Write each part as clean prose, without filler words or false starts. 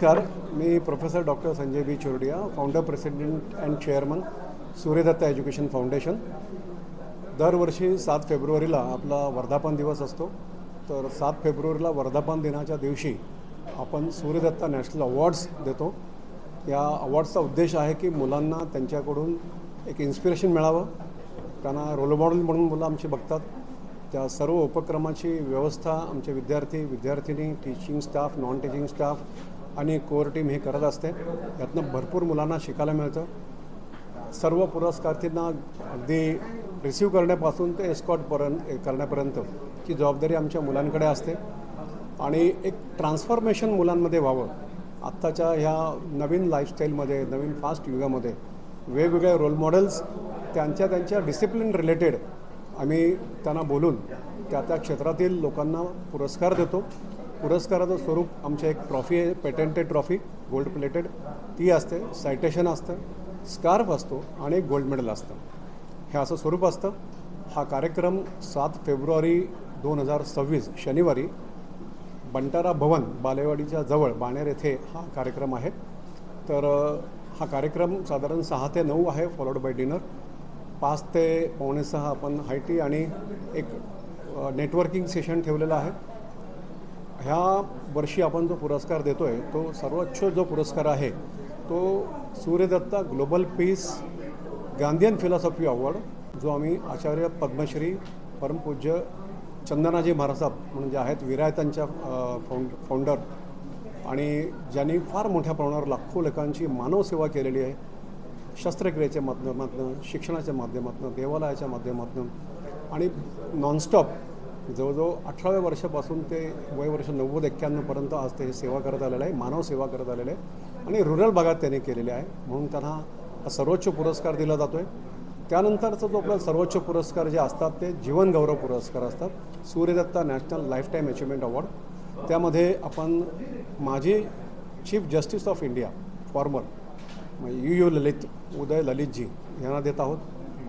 नमस्कार. मी professor doctor Sanjay B Chordiya, founder, president and chairman Suryadatta education foundation. दरवर्षी 7 फेब्रुवारीला आपला वर्धापन दिवस असतो. तर 7 फेब्रुवारीला वर्धापन दिनाच्या दिवशी आपण सूर्यदत्त नॅशनल अवॉर्ड्स देतो. या अवॉर्ड्सचा उद्देश आहे की मुलांना त्यांच्याकडून एक इन्स्पिरेशन मिळावं, त्यांना रोल मॉडेल म्हणून मुलं आमची बघतात. त्या सर्व उपक्रमाची व्यवस्था आमचे विद्यार्थिनी, teaching staff, non teaching staff आणि कोअर टीम हे करत असते. यातनं भरपूर मुलांना शिकायला मिळतं. सर्व पुरस्कारार्थींना अगदी रिसीव करण्यापासून ते एस्कॉर्ट करण्यापर्यंतची जबाबदारी आमच्या मुलांकडे असते. आणि एक ट्रान्सफॉर्मेशन मुलांमध्ये व्हावं. आत्ताच्या ह्या नवीन लाईफस्टाईलमध्ये, नवीन फास्ट युगामध्ये वेगवेगळे रोल मॉडेल्स त्यांच्या डिसिप्लिन रिलेटेड आम्ही त्यांना बोलून त्या क्षेत्रातील लोकांना पुरस्कार देतो. पुरस्काराचं स्वरूप आमच्या एक ट्रॉफी आहे, पेटेंटेड ट्रॉफी, गोल्ड प्लेटेड, ती असते. सायटेशन असतं, स्कार्फ असतो आणि एक गोल्ड मेडल असतं. हे असं स्वरूप असतं. हा कार्यक्रम 7 फेब्रुवारी 2026 शनिवारी बंटारा भवन, बालेवाडीच्या जवळ बाणेर येथे हा कार्यक्रम आहे. तर हा कार्यक्रम साधारण 6 ते 9 आहे, फॉलोड बाय डिनर. 5 ते 5:45 आपण हाय टी आणि एक नेटवर्किंग सेशन ठेवलेलं आहे. ह्या वर्षी आपण जो पुरस्कार देतो आहे तो सर्वोच्च जो पुरस्कार आहे तो Suryadatta global piece Gandhian philosophy award, जो आम्ही आचार्य पद्मश्री परमपूज्य चंदनाजी महाराज म्हणजे आहेत विरायतांच्या फाउंडर आणि ज्यांनी फार मोठ्या प्रमाणावर लाखो लोकांची मानवसेवा केलेली आहे. शस्त्रक्रियेच्या माध्यमातून, शिक्षणाच्या माध्यमातून, देवालयाच्या माध्यमातून आणि नॉनस्टॉप जवळजवळ 18व्या वर्षापासून ते वर्ष 90-91पर्यंत आज ते सेवा करत आलेलं आहे, मानव सेवा करत आलेलं आहे आणि रुरल भागात त्यांनी केलेले आहे. म्हणून त्यांना हा सर्वोच्च पुरस्कार दिला जातो आहे. त्यानंतरचा जो आपला सर्वोच्च पुरस्कार जे असतात ते जीवनगौरव पुरस्कार असतात, Suryadatta national lifetime achievement award. त्यामध्ये आपण माजी chief justice of India former U Lalit, Uday ललितजी यांना देत आहोत.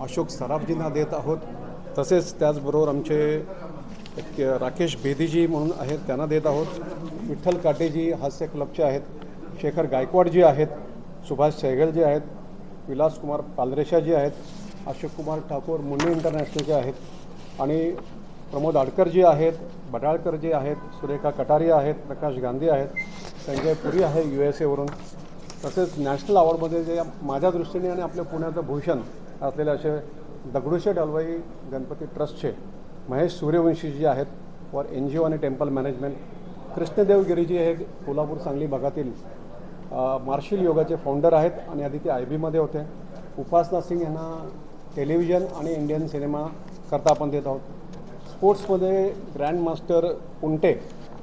अशोक सराफजींना देत आहोत. तसेच त्याचबरोबर आमचे एक राकेश बेदीजी म्हणून आहेत, त्यांना देत आहोत. विठ्ठल काटेजी हास्य क्लबचे आहेत, शेखर गायकवाडजी आहेत, सुभाष सहगलजी आहेत, विलासकुमार पालरेशाजी आहेत, अशोक कुमार ठाकूर मुंडे इंटरनॅशनलचे आहेत आणि प्रमोद आडकरजी आहेत, बडाळकरजी आहेत, सुरेखा कटारिया आहेत, प्रकाश गांधी आहेत, संजय पुरी आहे USA वरून. तसेच नॅशनल अवॉर्डमध्ये जे माझ्या दृष्टीने आणि आपल्या पुण्याचं भूषण असलेले असे दगडूशेठ हलवाई गणपती ट्रस्टचे महेश सूर्यवंशीजी आहेत फॉर NGO आणि टेम्पल मॅनेजमेंट. कृष्णदेव गिरीजी हे कोल्हापूर सांगली भागातील मार्शल योगाचे फाउंडर आहेत आणि आधी ते IB मध्ये होते. उपासना सिंग यांना टेलिव्हिजन आणि इंडियन सिनेमा करता आपण देत आहोत. स्पोर्ट्समध्ये ग्रँड मास्टर कुंटे,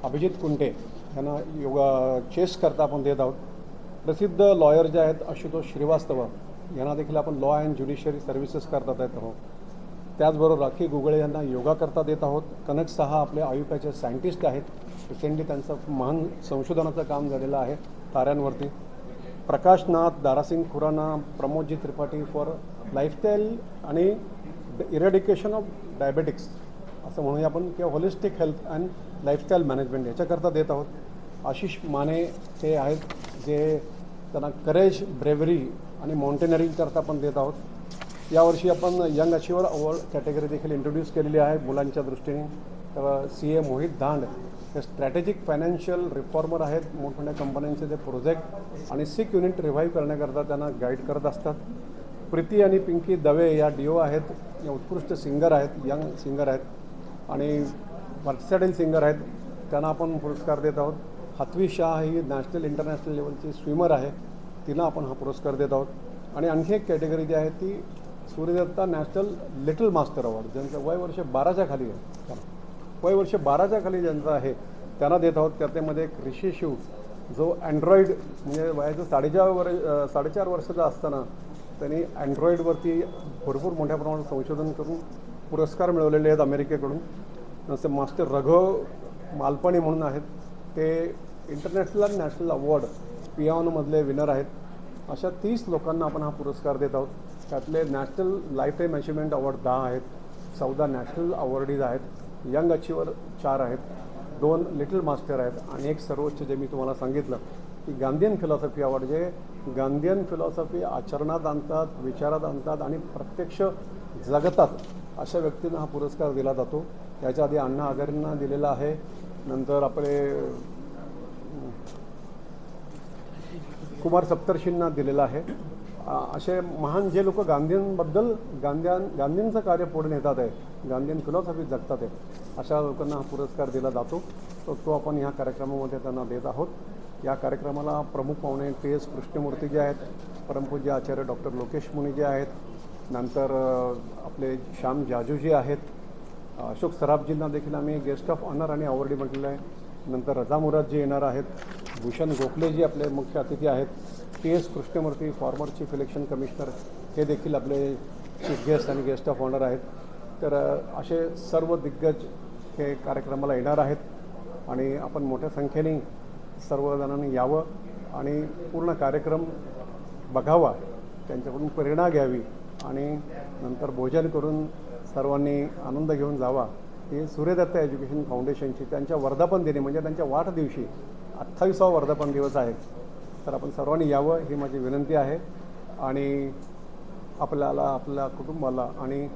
अभिजित कुंटे यांना योगा चेस करता आपण देत आहोत. प्रसिद्ध लॉयर जे आहेत आशुतोष श्रीवास्तव यांना देखील आपण लॉ अँड ज्युडिशियरी सर्व्हिसेस करता देत आहोत. त्याचबरोबर राखी गुगळे यांना योगा करता देत आहोत. कनक साहा आपले आयुकाचे सायंटिस्ट आहेत, रिसेंटली त्यांचं महान संशोधनाचं काम झालेलं आहे ताऱ्यांवरती. प्रकाशनाथ, दारासिंग खुराना, प्रमोदजी त्रिपाठी फॉर लाईफस्टाईल आणि इरेडिकेशन ऑफ डायबेटिक्स असं म्हणूया आपण, किंवा holistic health and lifestyle management याच्याकरता देत आहोत. आशिष माने ते आहेत जे त्यांना करेज, ब्रेव्हरी आणि माउंटेनरिंग करता आपण देत आहोत. यावर्षी आपण यंग अचिव्हर अवॉर्ड कॅटेगरी देखील इंट्रोड्यूस केलेली आहे मुलांच्या दृष्टीने. तर CA मोहित दांड हे स्ट्रॅटेजिक फायनान्शियल रिफॉर्मर आहेत. मोठमोठ्या कंपन्यांचे ते प्रोजेक्ट आणि सिक युनिट रिव्हाईव्ह करण्याकरता त्यांना गाईड करत असतात. प्रीती आणि पिंकी दवे या DO आहेत, या उत्कृष्ट सिंगर आहेत, यंग सिंगर आहेत आणि वर्सॅटाईल सिंगर आहेत, त्यांना आपण पुरस्कार देत आहोत. हातवी शाह ही नॅशनल इंटरनॅशनल लेवलची स्विमर आहे, तिला आपण हा पुरस्कार देत आहोत. आणि आणखी एक कॅटेगरी जी आहे ती Suryadatta national little master award, ज्यांचं वय वर्ष 12च्या खाली आहे, वय वर्ष 12च्या खाली ज्यांचं आहे त्यांना देत आहोत. त्यामध्ये एक ऋषी शिव जो अँड्रॉईड म्हणजे वयाचं 4.5 वर्षाचा असताना त्यांनी अँड्रॉईडवरती भरपूर मोठ्या प्रमाणात संशोधन करून पुरस्कार मिळवलेले आहेत अमेरिकेकडून. जसं मास्टर रघव मालपाणी म्हणून आहेत, ते इंटरनॅशनल आणि नॅशनल अवॉर्ड पियानोमधले विनर आहेत. अशा 30 लोकांना आपण हा पुरस्कार देत आहोत. त्यातले नॅशनल लाईफटाईम अचिव्हमेंट अवॉर्ड 10 आहेत, 14 नॅशनल अवॉर्डीज आहेत, यंग अचिव्हर 4 आहेत, 2 लिटल मास्टर आहेत आणि एक सर्वोच्च जे मी तुम्हाला सांगितलं की गांधीयन फिलॉसॉफी अवॉर्ड जे गांधीयन फिलॉसॉफी आचरणात आणतात, विचारात आणतात आणि प्रत्यक्ष जगतात अशा व्यक्तींना हा पुरस्कार दिला जातो. याच्या आधी अण्णा हजारेंना दिलेला आहे, नंतर आपले कुमार सप्तर्षींना दिलेला आहे. असे महान जे लोक गांधींचं कार्य पुढे नेतात आहे, गांधीयन फिलॉसॉफी जगतात आहे, अशा लोकांना हा पुरस्कार दिला जातो. तो आपण ह्या कार्यक्रमामध्ये त्यांना देत आहोत. या कार्यक्रमाला प्रमुख पाहुणे TS कृष्णमूर्ती जे आहेत, परमपूज्य आचार्य डॉक्टर लोकेश मुनी जे आहेत, नंतर आपले श्याम जाजूजी आहेत, अशोक सराफजींना देखील आम्ही गेस्ट ऑफ ऑनर आणि अवॉर्डी म्हटलेलं आहे. नंतर रजा मुरादजी येणार आहेत, भूषण गोखलेजी आपले मुख्य अतिथी आहेत, TS Krishnamurthy former chief election commissioner हे देखील आपले चीफ गेस्ट आणि गेस्ट ऑफ ऑनर आहेत. तर असे सर्व दिग्गज हे कार्यक्रमाला येणार आहेत आणि आपण मोठ्या संख्येने सर्वजणांनी यावं आणि पूर्ण कार्यक्रम बघावा, त्यांच्याकडून प्रेरणा घ्यावी आणि नंतर भोजन करून सर्वांनी आनंद घेऊन जावा. ही सूर्यदत्त एज्युकेशन फाउंडेशनची त्यांच्या वर्धापन दिनी म्हणजे त्यांच्या वाढदिवशी 28वा वर्धापन दिवस आहे. तर आपण सर्वांनी यावं ही माझी विनंती आहे आणि आपल्याला, आपल्या कुटुंबाला आणि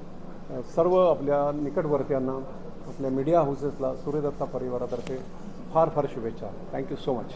सर्व आपल्या निकटवर्तीयांना, आपल्या मीडिया हाऊसेसला सूर्यदत्ता परिवारातर्फे फार फार शुभेच्छा. Thank you so much.